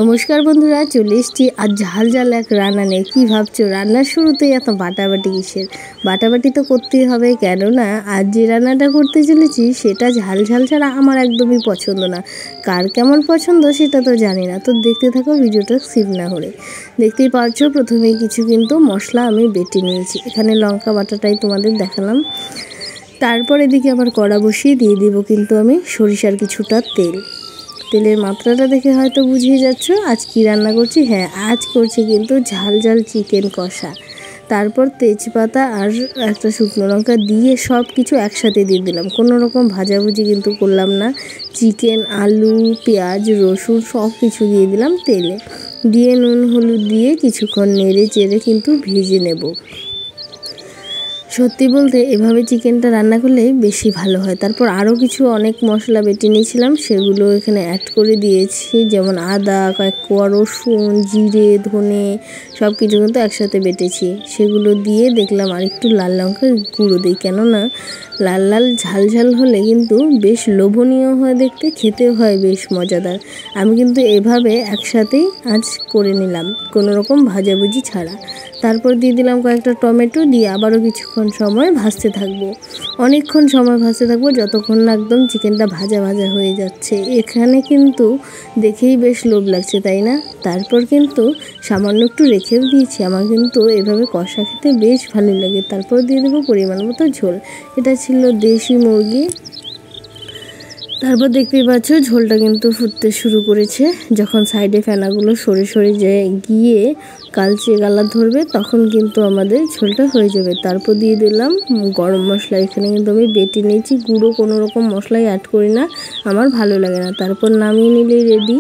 নমস্কার বন্ধুরা, চলে এসেছি আর ঝাল ঝাল এক রান্না নেই। কী ভাবছো, রান্নার শুরুতেই এত বাটাবাটি কিসের? বাটাবাটি তো করতেই হবে, কেননা আজ যে রান্নাটা করতে চলেছি সেটা ঝাল ঝাল ছাড়া আমার একদমই পছন্দ না। কার কেমন পছন্দ সেটা তো জানি না, তো দেখতে থাকো ভিডিওটা স্কিপ না করে। দেখতেই পাচ্ছো প্রথমেই কিছু কিন্তু মশলা আমি বেটে নিয়েছি। এখানে লঙ্কা বাটাটাই তোমাদের দেখালাম। তারপর এদিকে আবার কড়া বসিয়ে দিয়ে দেবো কিন্তু আমি সরিষার কিছুটা তেল। তেলের মাত্রাটা দেখে হয়তো বুঝিয়ে যাচ্ছ আজ কী রান্না করছি। হ্যাঁ, আজ করছি কিন্তু ঝাল ঝাল চিকেন কষা। তারপর তেজপাতা আর একটা শুকনো লঙ্কা দিয়ে সব কিছু একসাথে দিয়ে দিলাম, কোনো রকম ভাজাভুজি কিন্তু করলাম না। চিকেন, আলু, পেঁয়াজ, রসুন সব কিছু দিয়ে দিলাম তেলে, দিয়ে নুন হলুদ দিয়ে কিছুক্ষণ নেড়ে চেড়ে কিন্তু ভেজে নেব। সত্যি বলতে এভাবে চিকেনটা রান্না করলেই বেশি ভালো হয়। তারপর আরও কিছু অনেক মশলা বেটে নিয়েছিলাম, সেগুলো এখানে অ্যাড করে দিয়েছি, যেমন আদা, কয়েক কোয়া রসুন, জিরে, ধনে সব কিছু কিন্তু একসাথে বেটেছি। সেগুলো দিয়ে দেখলাম আর একটু লাল লঙ্কার গুঁড়ো দিই, কেননা লাল লাল ঝাল ঝাল হলে কিন্তু বেশ লোভনীয় হয় দেখতে, খেতেও হয় বেশ মজাদার। আমি কিন্তু এভাবে একসাথেই আজ করে নিলাম, কোনো রকম ভাজাভুজি ছাড়া। তারপর দিয়ে দিলাম কয়েকটা টমেটো, দিয়ে আবারও কিছুক্ষণ সময় ভাজতে থাকবো। অনেকক্ষণ সময় ভাজতে থাকবো, যতক্ষণ না একদম চিকেনটা ভাজা ভাজা হয়ে যাচ্ছে। এখানে কিন্তু দেখেই বেশ লোভ লাগছে, তাই না? তারপর কিন্তু সামান্য একটু রেখেও দিয়েছি, আমার কিন্তু এভাবে কষা খেতে বেশ ভালো লাগে। তারপর দিয়ে দেবো পরিমাণ মতো ঝোল। এটা ছিল দেশি মুরগি। তারপর দেখতেই পাচ্ছ ঝোলটা কিন্তু ফুটতে শুরু করেছে। যখন সাইডে ফেনাগুলো সরে সরে গিয়ে কালচে কালার ধরবে, তখন কিন্তু আমাদের ঝোলটা হয়ে যাবে। তারপর দিয়ে দিলাম গরম মশলা। এখানে কিন্তু আমি বেটে নিয়েছি, গুঁড়ো কোনো রকম মশলাই অ্যাড করি না, আমার ভালো লাগে না। তারপর নামিয়ে নিলেই রেডি।